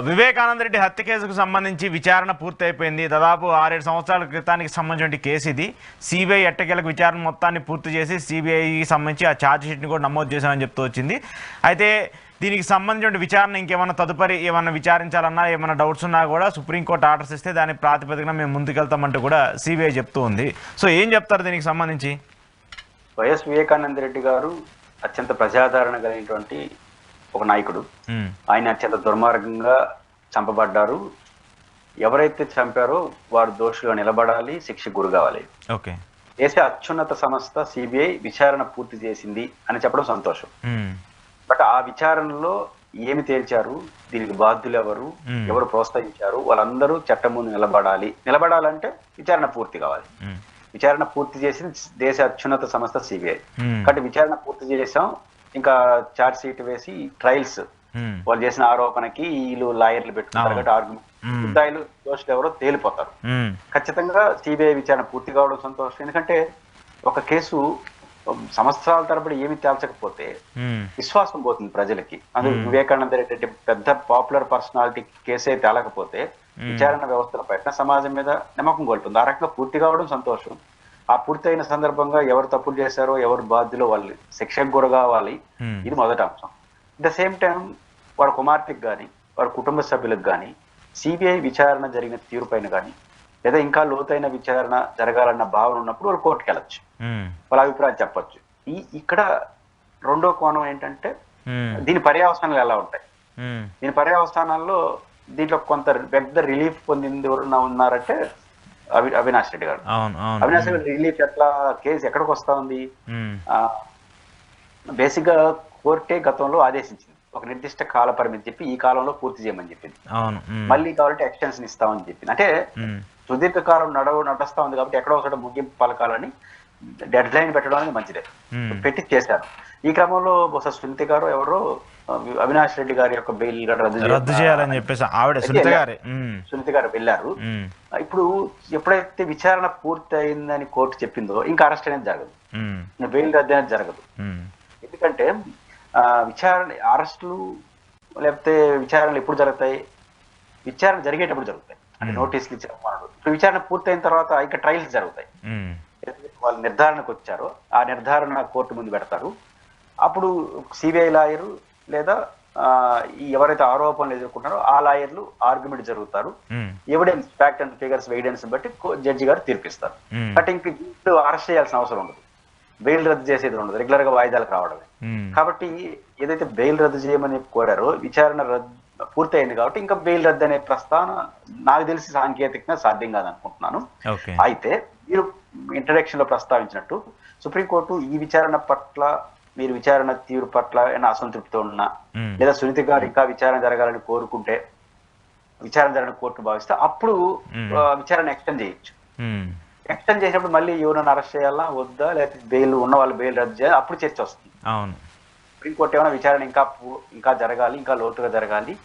వివేకానంద రెడ్డి హత్య కేసుకు సంబంధించి విచారణ పూర్తయిపోయింది. దాదాపు 6-7 సంవత్సరాల క్రితానికి సంబంధించిన కేసు ఇది. సిబిఐ ఎట్టకేలకు విచారణ మొత్తాన్ని పూర్తి చేసి సిబిఐకి సంబంధించి ఆ ఛార్జ్ షీట్ని కూడా నమోదు చేశామని చెప్తూ వచ్చింది. అయితే దీనికి సంబంధించిన విచారణ ఇంకేమన్నా తదుపరి ఏమన్నా విచారించాలన్నా ఏమైనా డౌట్స్ ఉన్నా కూడా సుప్రీంకోర్టు ఆర్డర్స్ ఇస్తే దాని ప్రాతిపదికన మేము ముందుకెళ్తామంటూ కూడా సిబిఐ చెప్తూ ఉంది. సో ఏం చెప్తారు దీనికి సంబంధించి? వైఎస్ వివేకానంద రెడ్డి గారు అత్యంత ప్రజాదరణ కలిగినటువంటి ఒక నాయకుడు. ఆయన అత్యంత దుర్మార్గంగా చంపబడ్డారు. ఎవరైతే చంపారో వారు దోషులుగా నిలబడాలి, శిక్షకు గురి కావాలి. దేశ అత్యున్నత సంస్థ సిబిఐ విచారణ పూర్తి చేసింది అని చెప్పడం సంతోషం. బట్ ఆ విచారణలో ఏమి తేల్చారు, దీనికి బాధ్యులు ఎవరు, ఎవరు ప్రోత్సహించారు, వాళ్ళందరూ చట్టం ముందు నిలబడాలంటే విచారణ పూర్తి కావాలి. విచారణ పూర్తి చేసింది దేశ అత్యున్నత సంస్థ సిబిఐ. కాబట్టి విచారణ పూర్తి చేసాం, ఇంకా ఛార్జ్ షీట్ వేసి ట్రయల్స్ వాళ్ళు చేసిన ఆరోపణకి వీళ్ళు లాయర్లు పెట్టుకుంటారు కాబట్టి ఆర్గ్యుమెంట్ దోషులు ఎవరో తేలిపోతారు. ఖచ్చితంగా సిబిఐ విచారణ పూర్తి కావడం సంతోషం. ఎందుకంటే ఒక కేసు సంవత్సరాల తరబడి ఏమి తేల్చకపోతే విశ్వాసం పోతుంది ప్రజలకి. అందుకు వివేకానంద రెడ్డి పెద్ద పాపులర్ పర్సనాలిటీ కేసే తేలకపోతే విచారణ వ్యవస్థల పైన సమాజం మీద నమ్మకం కోల్పోతుంది. ఆ రకంగా పూర్తి కావడం సంతోషం. ఆ పూర్తయిన సందర్భంగా ఎవరు తప్పులు చేశారో, ఎవరు బాధ్యులో వాళ్ళు శిక్షకు గురి కావాలి. ఇది మొదటి అంశం. అట్ ద సేమ్ టైం వారి కుమార్తెకి కానీ వారి కుటుంబ సభ్యులకు కానీ సిబిఐ విచారణ జరిగిన తీరు పైన కానీ లేదా ఇంకా లోతైన విచారణ జరగాలన్న భావన ఉన్నప్పుడు వాళ్ళు కోర్టుకు వెళ్ళొచ్చు, వాళ్ళ అభిప్రాయం చెప్పొచ్చు. ఇక్కడ రెండో కోణం ఏంటంటే దీని పర్యవసానాలు ఎలా ఉంటాయి. దీని పర్యవసానాల్లో దీంట్లో కొంత పెద్ద రిలీఫ్ పొందింది ఎవరన్నా ఉన్నారంటే అవినాష్ రెడ్డి గారు. అవినాష్ రెడ్డి రిలీఫ్ ఎట్లా, కేసు ఎక్కడికి వస్తా ఉంది, బేసిక్ గా కోర్టే గతంలో ఆదేశించింది ఒక నిర్దిష్ట కాల పరిమితి చెప్పి ఈ కాలంలో పూర్తి చేయమని చెప్పింది. మళ్ళీ కావాలంటే ఎక్స్టెన్షన్ ఇస్తామని చెప్పింది. అంటే సుదీర్ఘకాలం నడుస్తా ఉంది కాబట్టి ఎక్కడో ఒకటి ముగింపు పలకాలని డెడ్ లైన్ పెట్టడం అనేది మంచిదే, పెట్టి చేశారు. ఈ క్రమంలో బహుశా సునీత గారు ఎవరో అవినాష్ రెడ్డి గారి యొక్క బెయిల్ రద్దు చేయాలని చెప్పేసి ఆవిడ సునీత గారు వెళ్ళారు. ఇప్పుడు ఎప్పుడైతే విచారణ పూర్తి అయిందని కోర్టు చెప్పిందో ఇంకా అరెస్ట్ అనేది జరగదు, బెయిల్ రద్దు అనేది జరగదు. ఎందుకంటే విచారణ అరెస్టులు లేకపోతే విచారణలు ఎప్పుడు జరుగుతాయి, విచారణ జరిగేటప్పుడు జరుగుతాయి. అంటే నోటీసులు ఇచ్చిన ఇప్పుడు విచారణ పూర్తయిన తర్వాత ఇంకా ట్రయల్స్ జరుగుతాయి. వాళ్ళు నిర్ధారణకు వచ్చారో ఆ నిర్ధారణ కోర్టు ముందు పెడతారు. అప్పుడు సిబిఐ లాయరు లేదా ఎవరైతే ఆరోపణలు ఎదుర్కొన్నారో ఆ లాయర్లు ఆర్గ్యుమెంట్ జరుగుతారు. Evidence, fact and figures evidence బట్టి జడ్జి గారు తీర్పిస్తారు. అంటే ఇంక అరెస్ట్ చేయాల్సిన అవసరం ఉండదు, బెయిల్ రద్దు చేసేది ఉండదు, రెగ్యులర్ గా వాయిదాలకు రావడమే. కాబట్టి ఏదైతే బెయిల్ రద్దు చేయమని కోరారో విచారణ పూర్తి అయింది కాబట్టి ఇంకా బెయిల్ రద్దు అనే ప్రస్తావన నాకు తెలిసి సాంకేతికంగా సాధ్యం కాదనుకుంటున్నాను. అయితే మీరు ఇంట్రడక్షన్ లో ప్రస్తావించినట్టు సుప్రీంకోర్టు ఈ విచారణ పట్ల, మీరు విచారణ తీరు పట్ల ఏమైనా అసంతృప్తితో ఉన్నా లేదా సునీత గారు ఇంకా విచారణ జరగాలని కోరుకుంటే విచారణ జరగని కోర్టు భావిస్తే అప్పుడు విచారణ ఎక్స్టెండ్ చేయొచ్చు. ఎక్స్టెండ్ చేసినప్పుడు మళ్ళీ ఎవరైనా అరెస్ట్ చేయాలా వద్దా, లేకపోతే బెయిల్ ఉన్న వాళ్ళు బెయిల్ రద్దు చేయాలి, అప్పుడు చర్చ వస్తుంది. సుప్రీంకోర్టు ఏమైనా విచారణ ఇంకా జరగాలి, ఇంకా లోతుగా జరగాలి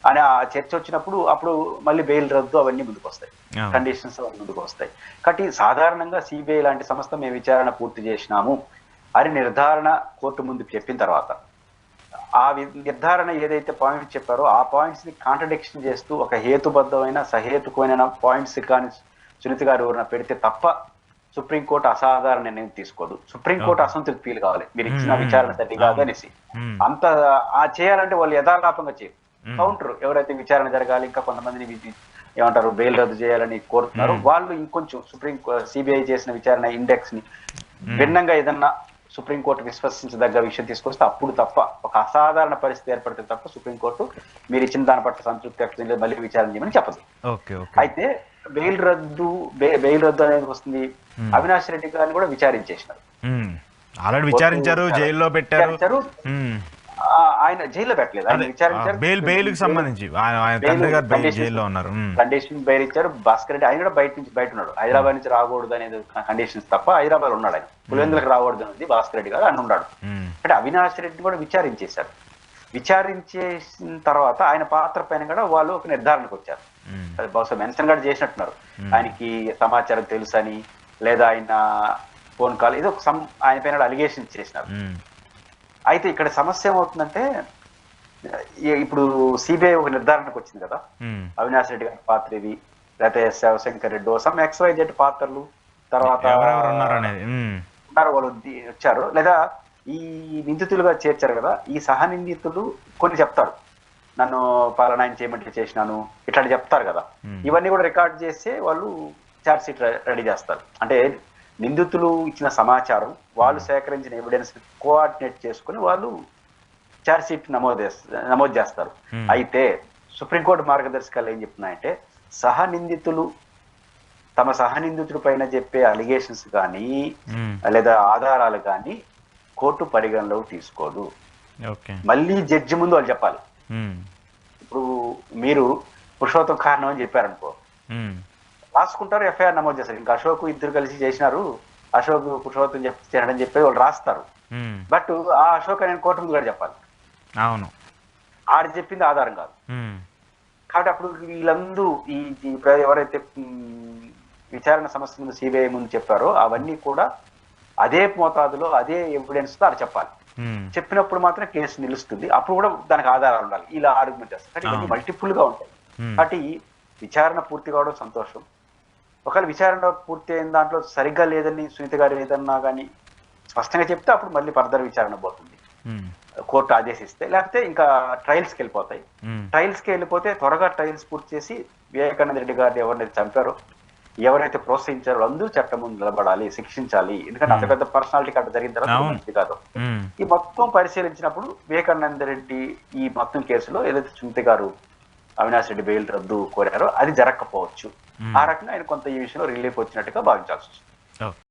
అని ఆ చర్చ వచ్చినప్పుడు అప్పుడు మళ్ళీ బెయిల్ రద్దు అవన్నీ ముందుకు వస్తాయి, కండిషన్స్ అవన్నీ ముందుకు వస్తాయి. కాబట్టి సాధారణంగా సిబిఐ లాంటి సంస్థ మేము విచారణ పూర్తి చేసినాము అని నిర్ధారణ కోర్టు ముందు చెప్పిన తర్వాత ఆ నిర్ధారణ ఏదైతే పాయింట్స్ చెప్పారో ఆ పాయింట్స్ ని కాంట్రడిక్షన్ చేస్తూ ఒక హేతుబద్ధమైన సహేతుకమైన పాయింట్స్ కానీ సునీత గారు ఎవరైనా పెడితే తప్ప సుప్రీంకోర్టు అసాధారణ నిర్ణయం తీసుకోదు. సుప్రీంకోర్టు అసంతృప్తి ఫీల్ కావాలి, మీరు ఇచ్చిన విచారణ తల్లి కాదు అనేసి. అంత చేయాలంటే వాళ్ళు యథాలాపంగా చేయరు. కౌంటర్ ఎవరైతే విచారణ జరగాలి, ఇంకా కొంతమందిని ఏమంటారు బెయిల్ రద్దు చేయాలని కోరుతున్నారు, వాళ్ళు ఇంకొంచెం సిబిఐ చేసిన విచారణ ఇండెక్స్ ని భిన్నంగా ఏదన్నా సుప్రీంకోర్టు విశ్వసించదగ్గ విషయం తీసుకొస్తే అప్పుడు తప్ప, ఒక అసాధారణ పరిస్థితి ఏర్పడితే తప్ప సుప్రీంకోర్టు మీరు ఇచ్చిన దాని పట్ల సంతృప్తి వ్యక్తం లేదు, మళ్ళీ విచారణ చేయమని చెప్పదు. అయితే బెయిల్ రద్దు అనేది వస్తుంది. అవినాష్ రెడ్డి గారిని కూడా విచారించేసినారు, ఆల్రెడీ విచారించారు, జైల్లో పెట్టారు. ఆయన జైల్లో పెట్టలేదు, ఆయన విచారించారు. కండిషన్ బెయిల్ ఇచ్చారు. భాస్కర్ రెడ్డి ఆయన కూడా బయట ఉన్నాడు, హైదరాబాద్ నుంచి రాకూడదు అనేది కండిషన్స్ తప్ప హైదరాబాద్ ఉన్నాడు. ఆయన పులివెందులకు రాకూడదు అనేది భాస్కర్ రెడ్డి గారు అని ఉన్నాడు. అంటే అవినాష్ రెడ్డి కూడా విచారించేశారు. విచారించేసిన తర్వాత ఆయన పాత్ర పైన కూడా వాళ్ళు ఒక నిర్ధారణకు వచ్చారు. బహుశా మెన్షన్ కూడా చేసినట్టున్నారు, ఆయనకి సమాచారం తెలుసు అని, లేదా ఆయన ఫోన్ కాల్ ఏదో ఆయన పైన అలిగేషన్ చేసినారు. అయితే ఇక్కడ సమస్య ఏమవుతుందంటే ఇప్పుడు సిబిఐ ఒక నిర్ధారణకు వచ్చింది కదా, ఉమ్. అవినాష్ రెడ్డి గారి పాత్ర ఇది, లేకపోతే శివశంకర్ రెడ్డి సమ్ XYZ పాత్రలు తర్వాత ఎవరెవరు ఉన్నారు అనేది. ఉన్నారు వాళ్ళు వచ్చారు, లేదా ఈ నిందితులుగా చేర్చారు కదా, ఈ సహనిందితులు కొన్ని చెప్తారు, నన్ను పలానా ఆయన చేయమంటే చేసినాను ఇట్లాంటి చెప్తారు కదా. ఇవన్నీ కూడా రికార్డ్ చేస్తే వాళ్ళు ఛార్జ్ షీట్ రెడీ చేస్తారు. అంటే నిందితులు ఇచ్చిన సమాచారం, వాళ్ళు సేకరించిన ఎవిడెన్స్ కోఆర్డినేట్ చేసుకుని వాళ్ళు ఛార్జ్ షీట్ నమోదు చేస్తారు. అయితే సుప్రీంకోర్టు మార్గదర్శకాలు ఏం చెప్తున్నాయంటే, సహనిందితులు తమ సహనిందితుడి పైన చెప్పే అలిగేషన్స్ కానీ లేదా ఆధారాలు కానీ కోర్టు పరిగణలోకి తీసుకోదు. మళ్ళీ జడ్జి ముందు వాళ్ళు చెప్పాలి. ఇప్పుడు మీరు పురుషోత్తం కారణం అని చెప్పారనుకో, రాసుకుంటారు, ఎఫ్ఐఆర్ నమోదు చేస్తారు. ఇంకా అశోక్ ఇద్దరు కలిసి చేసినారు, అశోక్ పురుషోత్తం చేయాలని చెప్పి వాళ్ళు రాస్తారు. బట్ ఆ అశోక్ నేను కోర్టు ముందు కూడా చెప్పాలి. అవును, ఆడ చెప్పింది ఆధారం కాదు. కాబట్టి అప్పుడు వీళ్ళందరూ ఈ ఎవరైతే విచారణ సమస్య ముందు సిబిఐ ముందు చెప్పారో అవన్నీ కూడా అదే మోతాదులో అదే ఎవిడెన్స్ తో అది చెప్పాలి. చెప్పినప్పుడు మాత్రం కేసు నిలుస్తుంది. అప్పుడు కూడా దానికి ఆధారాలు ఉండాలి. ఇలా ఆర్గ్యుమెంట్ చేస్తారు. కానీ ఇవన్నీ మల్టిపుల్ గా ఉంటాయి. కాబట్టి విచారణ పూర్తి కావడం సంతోషం. ఒకవేళ విచారణ పూర్తి అయిన దాంట్లో సరిగ్గా లేదని సునీత గారు ఏదన్నా కానీ స్పష్టంగా చెప్తే అప్పుడు మళ్ళీ ఫర్దర్ విచారణ పోతుంది, కోర్టు ఆదేశిస్తే. లేకపోతే ఇంకా ట్రయల్స్కి వెళ్ళిపోతాయి. ట్రయల్స్కి వెళ్ళిపోతే త్వరగా ట్రయల్స్ పూర్తి చేసి వివేకానంద రెడ్డి గారిని ఎవరినైతే చంపారో, ఎవరైతే ప్రోత్సహించారో అందరూ చట్టం ముందు నిలబడాలి, శిక్షించాలి. ఎందుకంటే అంత పెద్ద పర్సనాలిటీ అక్కడ జరిగిన తర్వాత మంచిది కాదు. ఈ మొత్తం పరిశీలించినప్పుడు వివేకానంద రెడ్డి ఈ మొత్తం కేసులో ఏదైతే సునీత గారు అవినాష్ రెడ్డి బెయిల్ రద్దు కోరారో అది జరగకపోవచ్చు. ఆ రకంగా ఆయన కొంత ఈ విషయంలో రిలీఫ్ వచ్చినట్టుగా భావించాల్సి వస్తుంది.